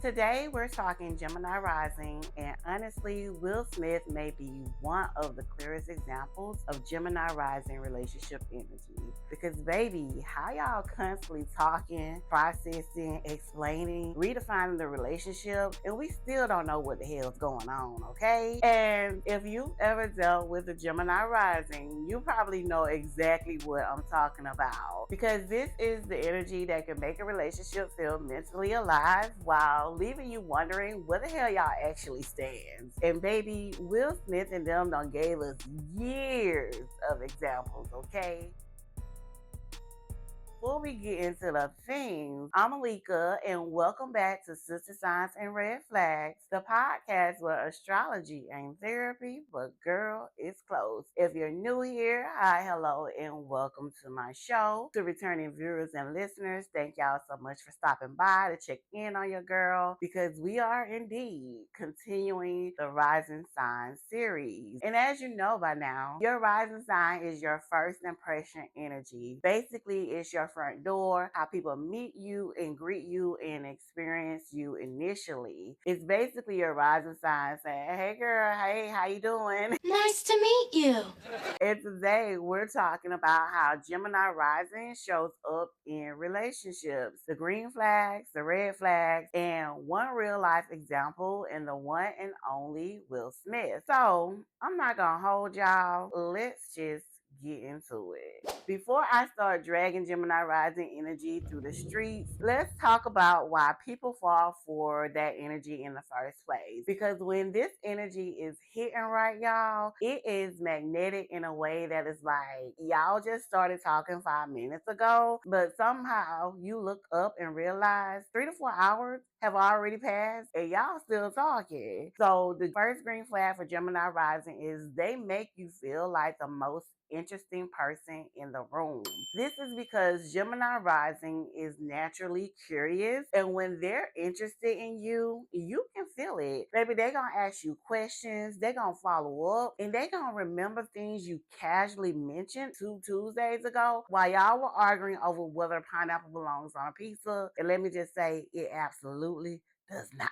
Today, we're talking Gemini Rising, and honestly, Will Smith may be one of the clearest examples of Gemini Rising relationship energy. Because, baby, how y'all constantly talking, processing, explaining, redefining the relationship, and we still don't know what the hell's going on, okay? And if you've ever dealt with a Gemini Rising, you probably know exactly what I'm talking about. Because this is the energy that can make a relationship feel mentally alive while leaving you wondering where the hell y'all actually stands. And baby, Will Smith and them done gave us years of examples, okay? Before we get into the themes, I'm Alika, and welcome back to Sister Signs and Red Flags, the podcast where astrology ain't therapy, but girl, it's close. If you're new here, hi, hello, and welcome to my show. To returning viewers and listeners, thank y'all so much for stopping by to check in on your girl, because we are indeed continuing the Rising Sign series. And as you know by now, your rising sign is your first impression energy. Basically, it's your front door, how people meet you and greet you and experience you initially. It's basically your rising sign saying, hey girl, hey, how you doing? Nice to meet you. And today we're talking about how Gemini rising shows up in relationships, the green flags, the red flags, and one real life example in the one and only Will Smith. So I'm not gonna hold y'all. Let's just get into it. Before I start dragging Gemini rising energy through the streets, let's talk about why people fall for that energy in the first place. Because when this energy is hitting right, y'all, it is magnetic in a way that is like, y'all just started talking 5 minutes ago, but somehow you look up and realize 3 to 4 hours have already passed and y'all still talking. So the first green flag for Gemini rising is they make you feel like the most interesting person in the room. This is because Gemini rising is naturally curious, and when they're interested in you, you can feel it. Maybe they're gonna ask you questions, they're gonna follow up, and they're gonna remember things you casually mentioned 2 Tuesdays ago while y'all were arguing over whether pineapple belongs on a pizza. And let me just say, it absolutely does not.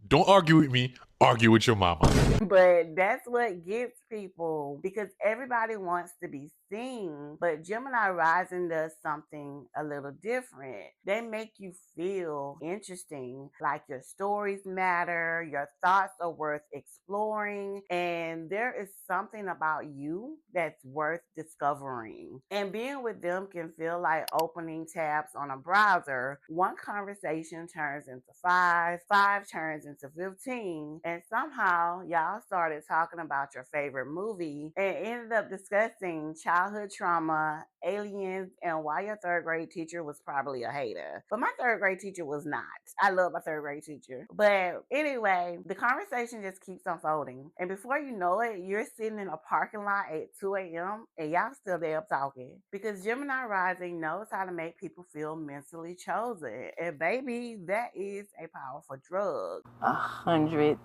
Don't argue with me, argue with your mama. But that's what gets people, because everybody wants to be seen. But Gemini rising does something a little different. They make you feel interesting, like your stories matter, your thoughts are worth exploring, and there is something about you that's worth discovering. And being with them can feel like opening tabs on a browser. One conversation turns into five, five turns into 15, and somehow y'all started talking about your favorite movie and ended up discussing childhood trauma, aliens, and why your third grade teacher was probably a hater. But my third grade teacher was not. I love my third grade teacher. But anyway, the conversation just keeps unfolding. And before you know it, you're sitting in a parking lot at 2 a.m. and y'all still there talking. Because Gemini Rising knows how to make people feel mentally chosen. And baby, that is a powerful drug. 100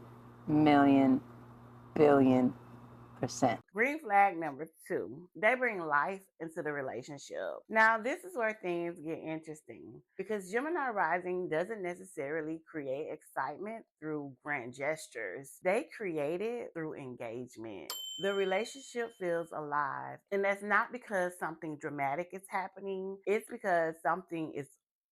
million billion%. Green flag number 2, they bring life into the relationship. Now, this is where things get interesting because Gemini rising doesn't necessarily create excitement through grand gestures, they create it through engagement. The relationship feels alive, and that's not because something dramatic is happening, it's because something is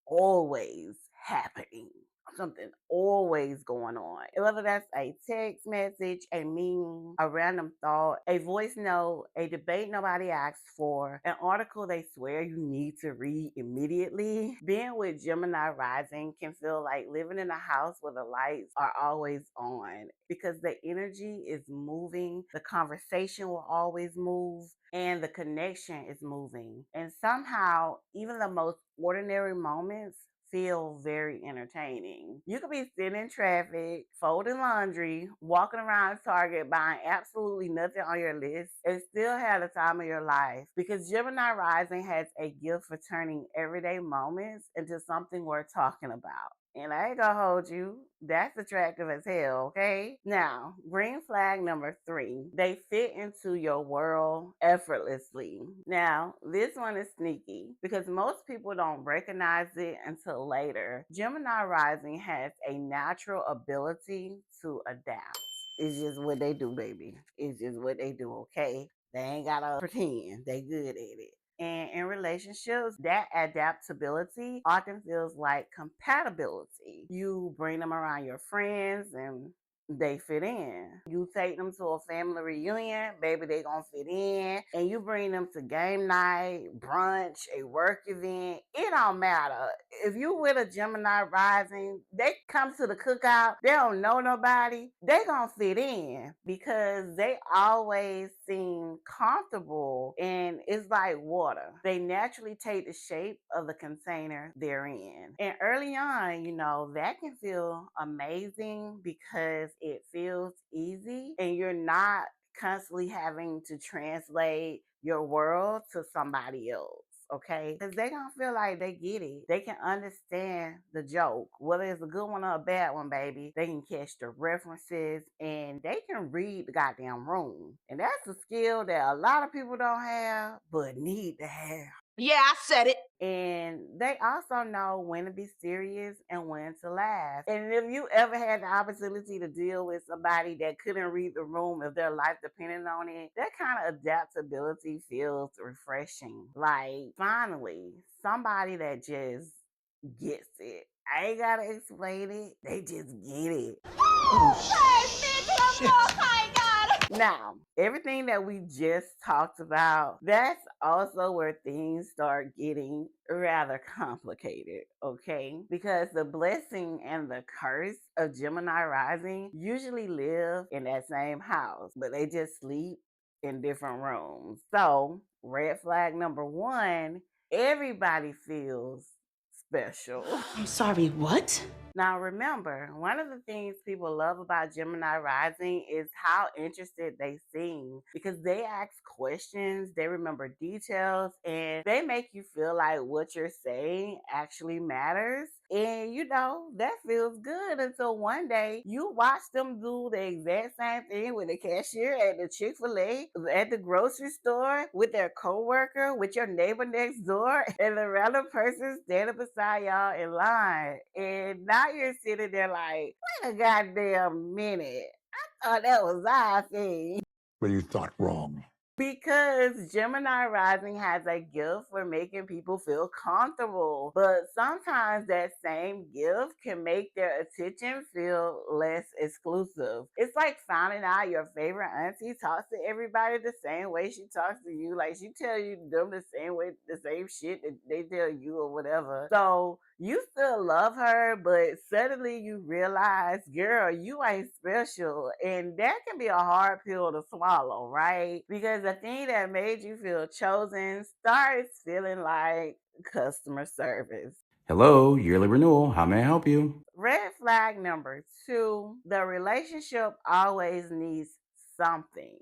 always happening. Something always going on. Whether that's a text message, a meme, a random thought, a voice note, a debate nobody asked for, an article they swear you need to read immediately. Being with Gemini rising can feel like living in a house where the lights are always on because the energy is moving, the conversation will always move, and the connection is moving. And somehow, even the most ordinary moments feel very entertaining. You could be sitting in traffic, folding laundry, walking around Target, buying absolutely nothing on your list, and still have the time of your life. Because Gemini Rising has a gift for turning everyday moments into something worth talking about. And I ain't gonna hold you. That's attractive as hell, okay? Now, green flag number 3. They fit into your world effortlessly. Now, this one is sneaky because most people don't recognize it until later. Gemini rising has a natural ability to adapt. It's just what they do, baby. It's just what they do, okay? They ain't gotta pretend they good at it. And in relationships, that adaptability often feels like compatibility. You bring them around your friends and they fit in. You take them to a family reunion, baby, they gonna fit in. And you bring them to game night, brunch, a work event. It don't matter. If you with a Gemini rising, they come to the cookout, they don't know nobody, they gonna fit in because they always seem comfortable and it's like water. They naturally take the shape of the container they're in. And early on, that can feel amazing because it feels easy and you're not constantly having to translate your world to somebody else. Okay, because they gonna feel like they get it. They can understand the joke, whether it's a good one or a bad one, baby. They can catch the references and they can read the goddamn room. And that's a skill that a lot of people don't have, but need to have. Yeah, I said it. And they also know when to be serious and when to laugh. And if you ever had the opportunity to deal with somebody that couldn't read the room if their life depended on it, that kind of adaptability feels refreshing. Like, finally, somebody that just gets it. I ain't gotta explain it. They just get it. Now, everything that we just talked about, that's also where things start getting rather complicated, okay? Because the blessing and the curse of Gemini rising usually live in that same house, but they just sleep in different rooms. So, red flag number 1, everybody feels special. I'm sorry, what? Now, remember, one of the things people love about Gemini rising is how interested they seem because they ask questions, they remember details, and they make you feel like what you're saying actually matters. And that feels good until one day you watch them do the exact same thing with the cashier at the Chick-fil-A, at the grocery store, with their coworker, with your neighbor next door, and the random person standing beside y'all in line. And now you're sitting there like, wait a goddamn minute. I thought that was our thing. Well, you thought wrong. Because Gemini rising has a gift for making people feel comfortable, but sometimes that same gift can make their attention feel less exclusive. It's like finding out your favorite auntie talks to everybody the same way she talks to you. Like, she tell you them the same way, the same shit that they tell you or whatever. So you still love her, but suddenly you realize, girl, you ain't special. And that can be a hard pill to swallow, right? Because the thing that made you feel chosen starts feeling like customer service. Hello, yearly renewal. How may I help you? Red flag number 2, the relationship always needs something.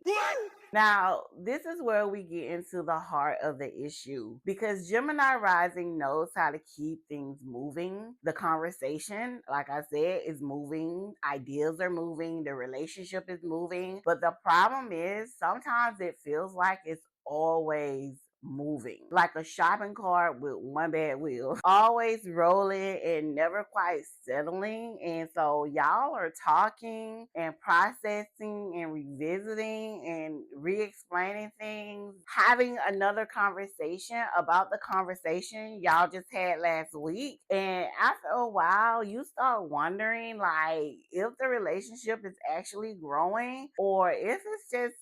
Now, this is where we get into the heart of the issue because Gemini rising knows how to keep things moving. The conversation, like I said, is moving. Ideas are moving. The relationship is moving. But the problem is sometimes it feels like it's always moving, like a shopping cart with one bad wheel, always rolling and never quite settling. And so y'all are talking and processing and revisiting and re-explaining things, having another conversation about the conversation y'all just had last week. And after a while, you start wondering like if the relationship is actually growing or if it's just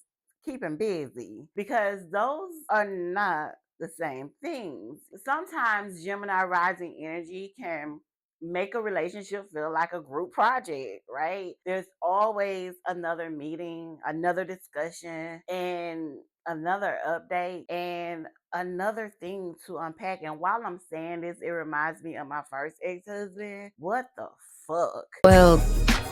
keeping busy, because those are not the same things. Sometimes Gemini rising energy can make a relationship feel like a group project, right? There's always another meeting, another discussion, and another update, and another thing to unpack. And while I'm saying this, it reminds me of my first ex-husband. What the fuck? Well,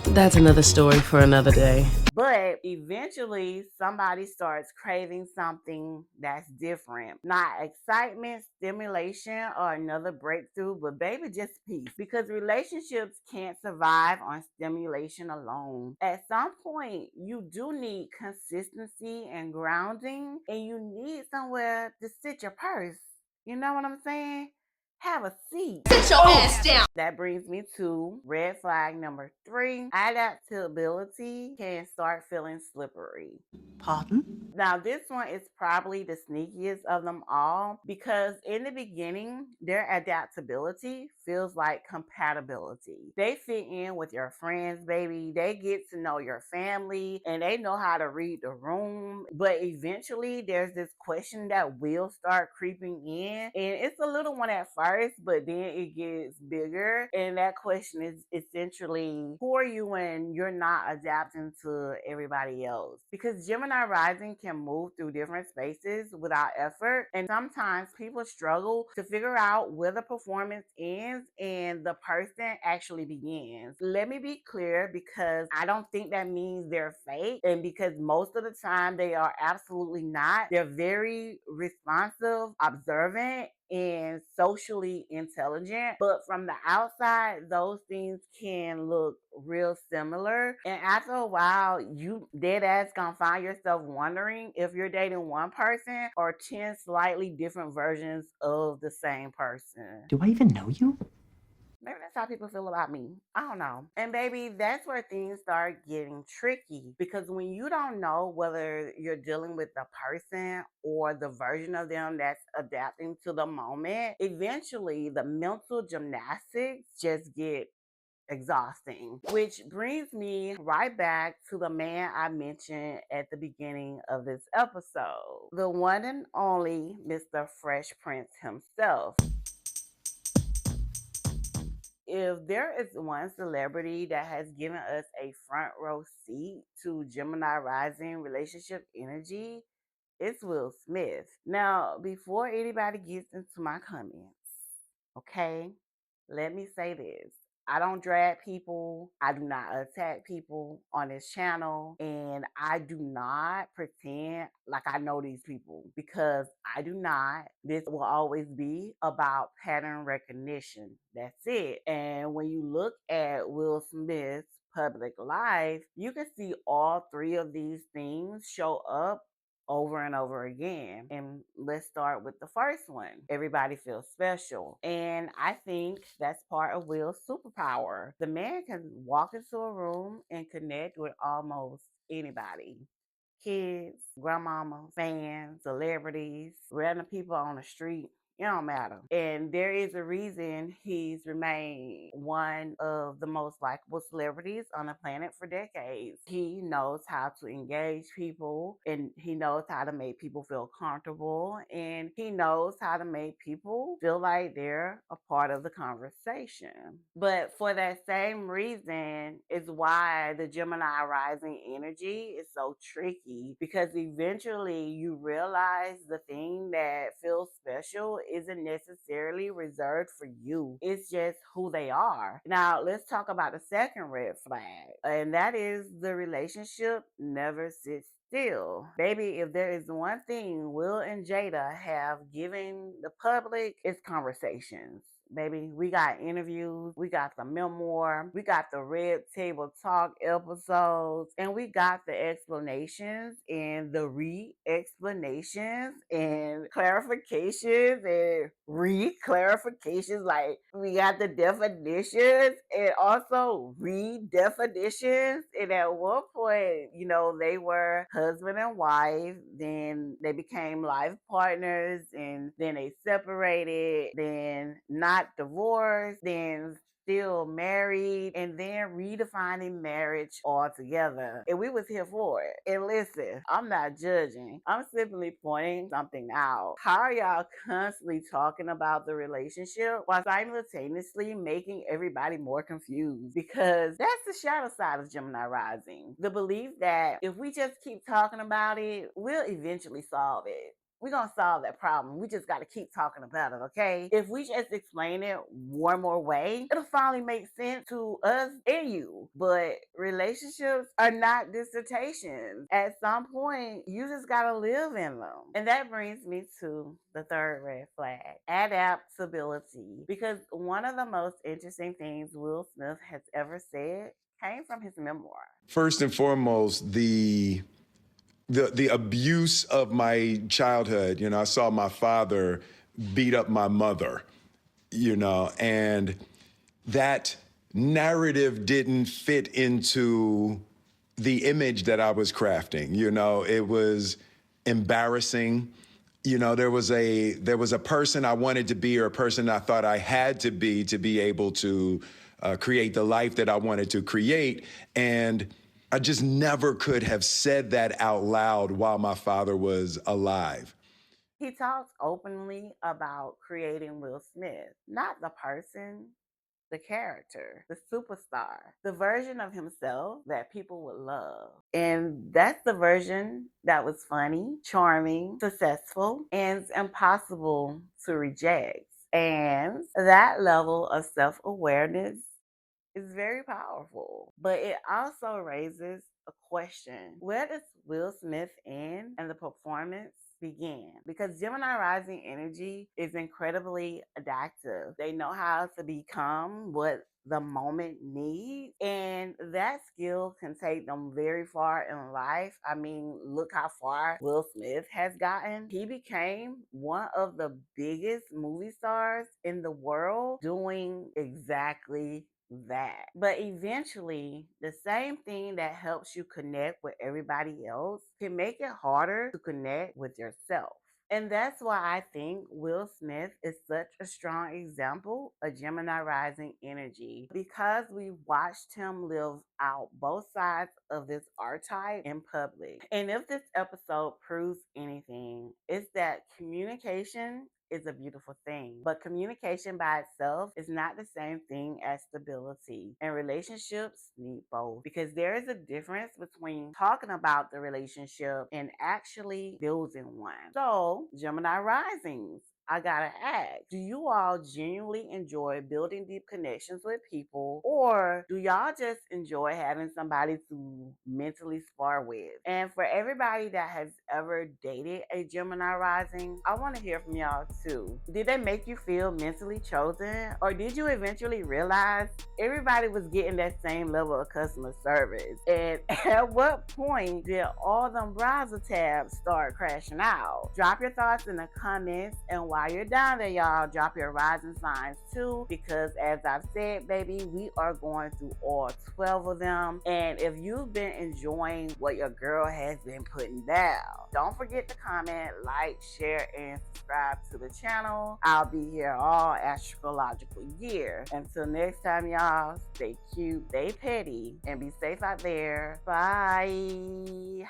that's another story for another day. But But eventually, somebody starts craving something that's different. Not excitement, stimulation, or another breakthrough, but baby, just peace. Because relationships can't survive on stimulation alone. At some point, you do need consistency and grounding, and you need somewhere to sit your purse. You know what I'm saying? Have a seat. Sit your ass down. That brings me to red flag number 3. Adaptability can start feeling slippery. Pardon? Now, this one is probably the sneakiest of them all because in the beginning, their adaptability feels like compatibility. They fit in with your friends, baby. They get to know your family and they know how to read the room. But eventually, there's this question that will start creeping in. And it's a little one at first, but then it gets bigger. And that question is essentially, who are you when you're not adapting to everybody else? Because Gemini rising can move through different spaces without effort. And sometimes people struggle to figure out where the performance ends and the person actually begins. Let me be clear because I don't think that means they're fake. And because most of the time they are absolutely not. They're very responsive, observant, and socially intelligent. But from the outside, those things can look real similar. And after a while, you dead ass gonna find yourself wondering if you're dating one person or 10 slightly different versions of the same person. Do I even know you? Maybe that's how people feel about me. I don't know. And baby, that's where things start getting tricky because when you don't know whether you're dealing with the person or the version of them that's adapting to the moment, eventually the mental gymnastics just get exhausting. Which brings me right back to the man I mentioned at the beginning of this episode, the one and only Mr. Fresh Prince himself. If there is one celebrity that has given us a front row seat to Gemini rising relationship energy, it's Will Smith. Now, before anybody gets into my comments, okay, let me say this. I don't drag people. I do not attack people on this channel. And I do not pretend like I know these people because I do not. This will always be about pattern recognition. That's it. And when you look at Will Smith's public life, you can see all three of these things show up over and over again. And let's start with the first one. Everybody feels special. And I think that's part of Will's superpower. The man can walk into a room and connect with almost anybody. Kids, grandmama, fans, celebrities, random people on the street. It don't matter. And there is a reason he's remained one of the most likable celebrities on the planet for decades. He knows how to engage people and he knows how to make people feel comfortable and he knows how to make people feel like they're a part of the conversation. But for that same reason is why the Gemini rising energy is so tricky because eventually you realize the thing that feels special isn't necessarily reserved for you. It's just who they are. Now, let's talk about the second red flag, and that is the relationship never sits still. Baby, if there is one thing Will and Jada have given the public, it's conversations. Baby, we got interviews, we got the memoir, we got the red table talk episodes, and we got the explanations and the re-explanations and clarifications and re-clarifications. Like we got the definitions and also redefinitions. And at one point, they were husband and wife, then they became life partners, and then they separated, then not divorced, then still married, and then redefining marriage altogether. And we was here for it. And listen, I'm not judging. I'm simply pointing something out. How are y'all constantly talking about the relationship while simultaneously making everybody more confused? Because that's the shadow side of Gemini rising. The belief that if we just keep talking about it, we'll eventually solve it. we're gonna solve that problem. We just gotta keep talking about it, okay? If we just explain it one more way, it'll finally make sense to us and you. But relationships are not dissertations. At some point, you just gotta live in them. And that brings me to the third red flag, adaptability. Because one of the most interesting things Will Smith has ever said came from his memoir. First and foremost, the abuse of my childhood. You know, I saw my father beat up my mother, you know, and that narrative didn't fit into the image that I was crafting. You know, it was embarrassing. You know, there was a person I wanted to be, or a person I thought I had to be able to create the life that I wanted to create. And I just never could have said that out loud while my father was alive. He talks openly about creating Will Smith, not the person, the character, the superstar, the version of himself that people would love. And that's the version that was funny, charming, successful, and impossible to reject. And that level of self awareness is very powerful, but it also raises a question. Where does Will Smith end and the performance begin? Because Gemini rising energy is incredibly adaptive. They know how to become what the moment needs, and that skill can take them very far in life. I mean, look how far Will Smith has gotten. He became one of the biggest movie stars in the world doing exactly that. But eventually, the same thing that helps you connect with everybody else can make it harder to connect with yourself. And that's why I think Will Smith is such a strong example of Gemini rising energy, because we watched him live out both sides of this archetype in public. And if this episode proves anything, it's that communication is a beautiful thing. But communication by itself is not the same thing as stability. And relationships need both, because there is a difference between talking about the relationship and actually building one. So, Gemini risings, I gotta ask, do you all genuinely enjoy building deep connections with people, or do y'all just enjoy having somebody to mentally spar with? And for everybody that has ever dated a Gemini rising, I want to hear from y'all too. Did they make you feel mentally chosen, or did you eventually realize everybody was getting that same level of customer service? And at what point did all them browser tabs start crashing out? Drop your thoughts in the comments, and while you're down there, y'all, drop your rising signs too, because as I've said, baby, we are going through all 12 of them. And if you've been enjoying what your girl has been putting down, don't forget to comment, like, share, and subscribe to the channel. I'll be here all astrological year. Until next time, y'all, stay cute, stay petty, and be safe out there. Bye.